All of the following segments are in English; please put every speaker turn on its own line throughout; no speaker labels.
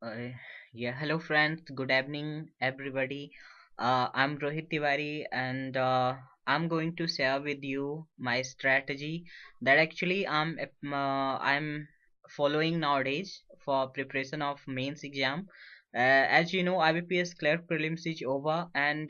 Uh, yeah, hello friends. Good evening, everybody. I'm Rohit Tiwari, and I'm going to share with you my strategy that actually I'm following nowadays for preparation of mains exam. As you know, IBPS clerk prelims is over, and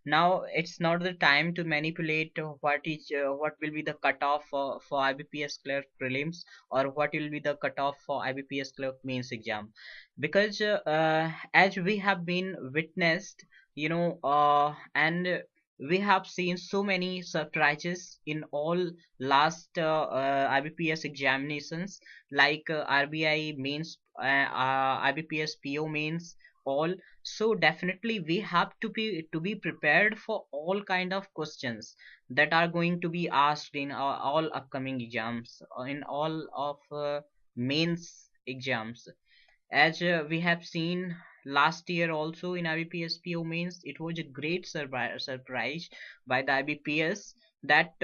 now it's not the time to manipulate what will be the cutoff for IBPS clerk prelims, or what will be the cutoff for IBPS clerk mains exam, because as we have been witnessed, and we have seen so many surprises in all last IBPS examinations, like RBI mains, IBPS PO mains, all. So definitely we have to be prepared for all kind of questions that are going to be asked in all upcoming exams, in all of mains exams. As we have seen last year also in IBPS PO mains, it was a great surprise by the IBPS that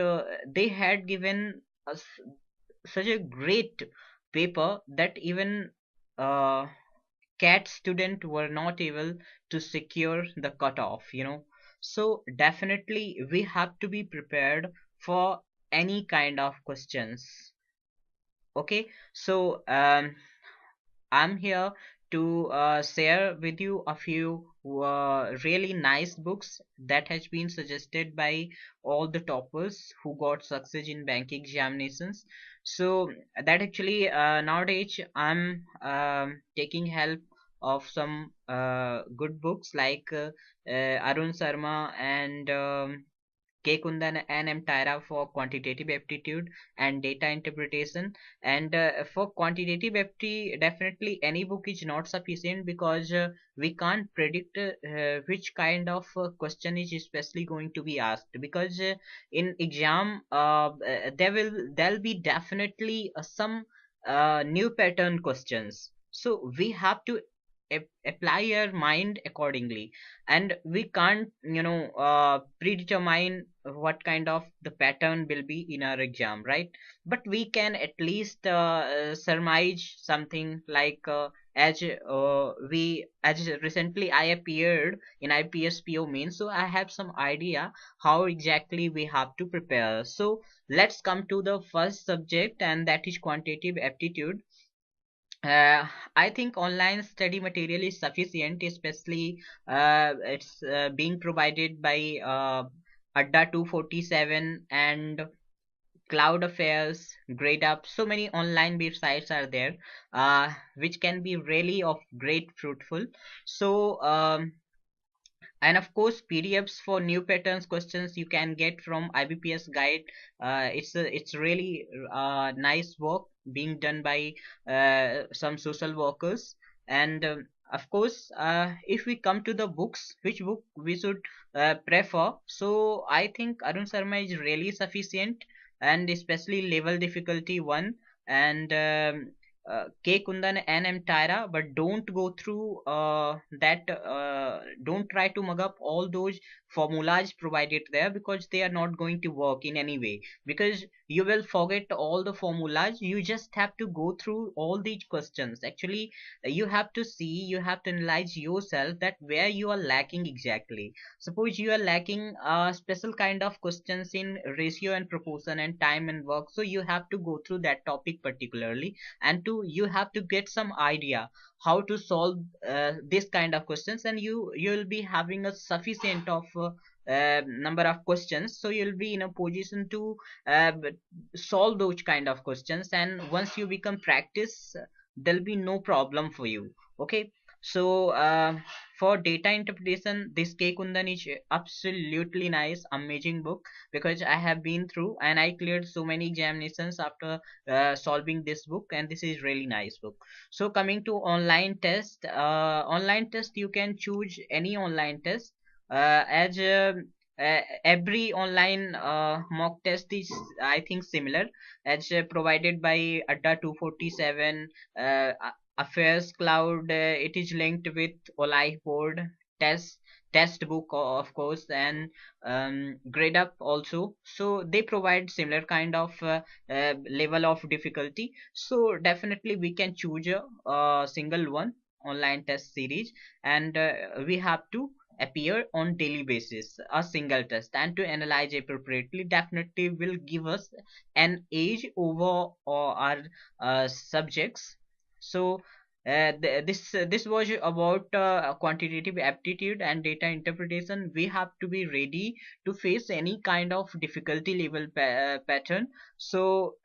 they had given us such a great paper that even uh, CAT student were not able to secure the cutoff. So definitely we have to be prepared for any kind of questions. Okay, so I'm here to share with you a few really nice books that has been suggested by all the toppers who got success in banking examinations. So that actually nowadays I'm taking help of some good books like Arun Sharma and K. Kundan and M. Tyra for quantitative aptitude and data interpretation. And for quantitative aptitude, definitely any book is not sufficient, because we can't predict which kind of question is especially going to be asked. Because in exam, there'll be definitely some new pattern questions. So we have to apply our mind accordingly, and we can't predetermine what kind of the pattern will be in our exam, right? But we can at least surmise something like, as recently I appeared in IPSPO main, so I have some idea how exactly we have to prepare. So let's come to the first subject, and that is quantitative aptitude. uh, I think online study material is sufficient, especially it's being provided by Adda 247 and Cloud Affairs, Grade Up. So many online websites are there, which can be really of great fruitful. So and of course PDFs for new patterns questions you can get from IBPS guide. It's really nice work being done by some social workers. And of course, if we come to the books, which book we should prefer, so I think Arun Sharma is really sufficient, and especially level difficulty 1, and K. Kundan and M. Tyra, but don't go through don't try to mug up all those formulas provided there, because they are not going to work in any way, because you will forget all the formulas. You just have to go through all these questions. Actually, you have to see, you have to analyze yourself that where you are lacking exactly. Suppose you are lacking a special kind of questions in ratio and proportion and time and work, so you have to go through that topic particularly, and you have to get some idea how to solve this kind of questions, and you'll be having a sufficient of number of questions, so you'll be in a position to uh, solve those kind of questions, and once you become practice, there'll be no problem for you. Okay, so for data interpretation, this K. Kundan is absolutely nice, amazing book, because I have been through and I cleared so many examinations after solving this book, and this is really nice book. So coming to online test, you can choose any online test, as every online mock test is, I think, similar, as provided by Adda 247, Affairs Cloud. It is linked with Olai board test book, of course, and grade up also, so they provide similar kind of level of difficulty. So definitely we can choose a single one online test series, and we have to appear on daily basis a single test, and to analyze appropriately definitely will give us an edge over our subjects. So this was about quantitative aptitude and data interpretation. We have to be ready to face any kind of difficulty level pattern. So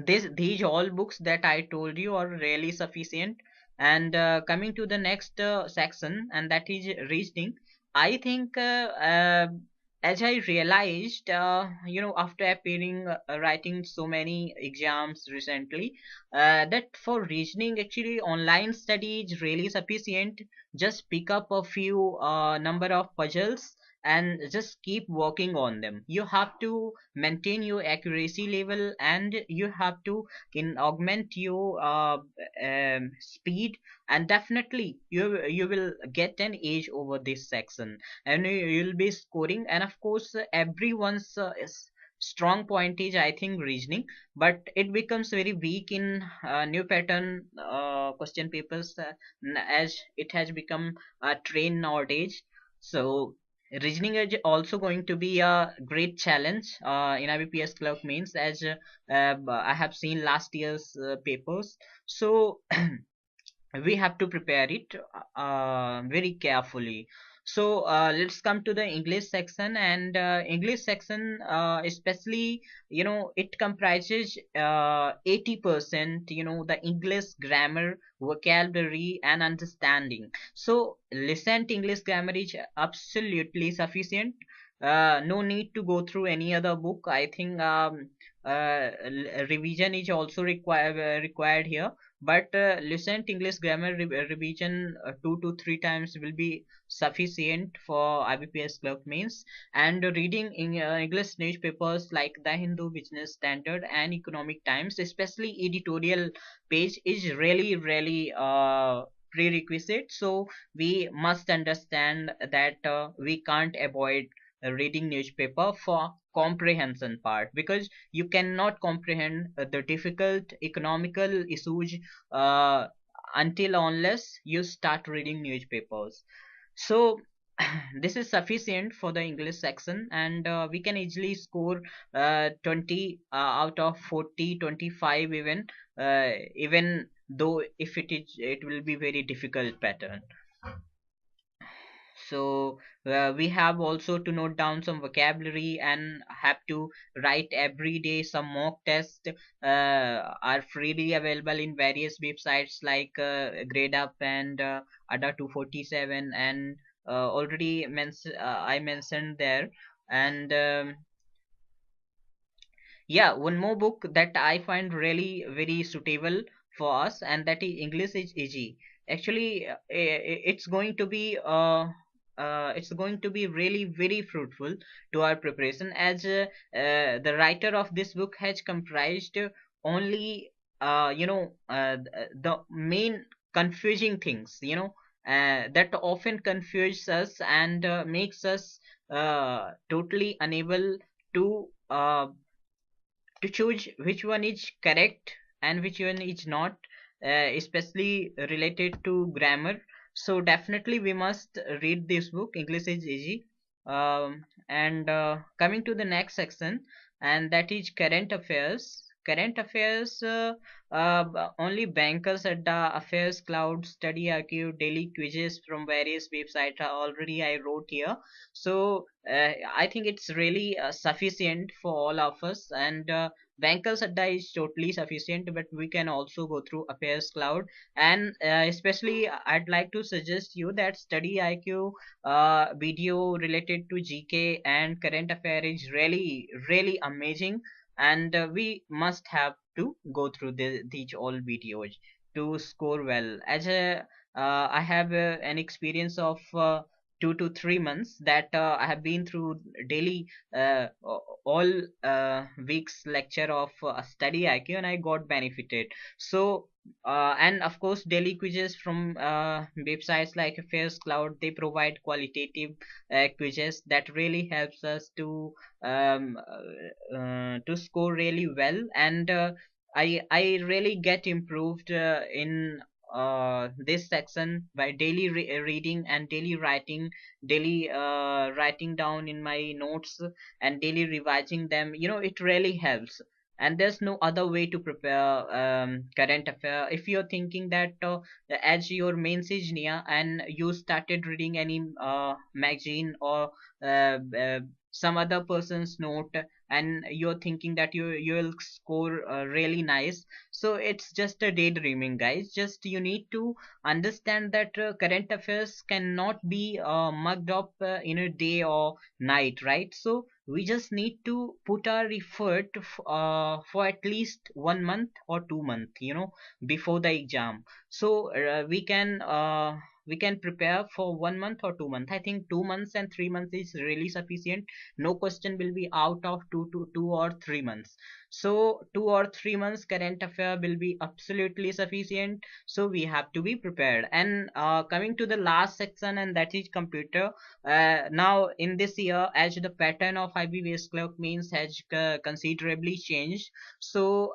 these all books that I told you are really sufficient. And coming to the next section, and that is reasoning. I think as I realized, after appearing writing so many exams recently, that for reasoning actually online study is really sufficient. Just pick up a few number of puzzles and just keep working on them. You have to maintain your accuracy level, and you have to in augment your speed, and definitely you will get an edge over this section, and you'll be scoring. And of course everyone's strong point is I think reasoning, but it becomes very weak in new pattern question papers, as it has become a trend nowadays. So reasoning is also going to be a great challenge in IBPS clerk means, as I have seen last year's papers. So we have to prepare it very carefully. So let's come to the English section. And English section, especially, it comprises 80%, the English grammar, vocabulary, and understanding. So recent English grammar is absolutely sufficient. No need to go through any other book. I think revision is also required here, but recent English grammar revision 2 to 3 times will be sufficient for IBPS clerk means. And reading in English newspapers like the Hindu, Business Standard, and Economic Times, especially editorial page, is really prerequisite. So we must understand that we can't avoid reading newspaper for comprehension part, because you cannot comprehend the difficult economical issues uh, until unless you start reading newspapers. So this is sufficient for the English section, and we can easily score 20 out of 40, 25 even, even though if it will be very difficult pattern. So we have also to note down some vocabulary, and have to write every day. Some mock tests are freely available in various websites like GradeUp and ada 247, and I mentioned there. And yeah, one more book that I find really very suitable for us, and that is English is Easy. Actually, it's going to be really very fruitful to our preparation, as the writer of this book has comprised only the main confusing things, that often confuse us and makes us totally unable to choose which one is correct and which one is not, especially related to grammar. So definitely we must read this book, English is Easy. And coming to the next section, and that is current affairs. Current affairs, only bankers at the affairs cloud, study IQ, daily quizzes from various websites are already I wrote here. So I think it's really sufficient for all of us. And Bankers Adda is totally sufficient, but we can also go through Affairs Cloud. And especially, I'd like to suggest you that Study IQ video related to GK and current affair is really amazing, and we must have to go through these all videos to score well. As a I have an experience of 2 to 3 months that I have been through daily all weeks lecture of study IQ, and I got benefited. So and of course daily quizzes from websites like Affairs Cloud, they provide qualitative quizzes that really helps us to score really well. And I really get improved in this section by daily reading and daily writing, daily writing down in my notes and daily revising them, it really helps. And there's no other way to prepare current affair. If you're thinking that as your main is near and you started reading any magazine or some other person's note, and you're thinking that you'll score really nice, so it's just a daydreaming, guys. Just you need to understand that current affairs cannot be mugged up in a day or night, right? So we just need to put our effort for at least 1 month or 2 month, before the exam. So we can prepare for 1 month or 2 month. I think 2 months and 3 months is really sufficient. No question will be out of 2 or 3 months. So 2 or 3 months current affair will be absolutely sufficient. So we have to be prepared. And coming to the last section, and that is computer. Now in this year, as the pattern of IBBS clerk means has considerably changed. So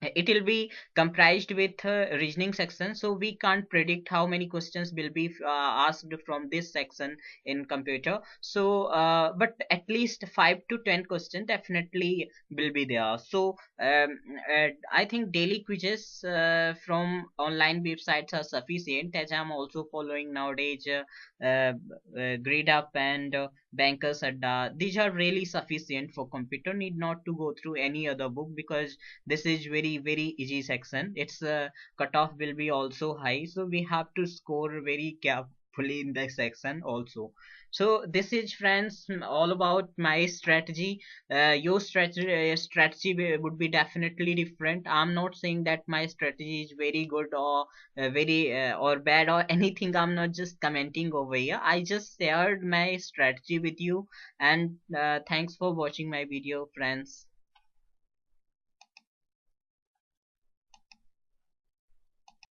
it will be comprised with reasoning section, so we can't predict how many questions will be asked from this section in computer. So but at least 5 to 10 questions definitely will be there. So I think daily quizzes from online websites are sufficient, as I'm also following nowadays grade up and bankers adda. These are really sufficient for computer, need not to go through any other book, because this is very very easy section. Its cutoff will be also high, so we have to score very carefully in this section also. So this is, friends, all about my strategy. Your strategy would be definitely different. I'm not saying that my strategy is very good or very or bad or anything. I'm not just commenting over here. I just shared my strategy with you. And thanks for watching my video, friends.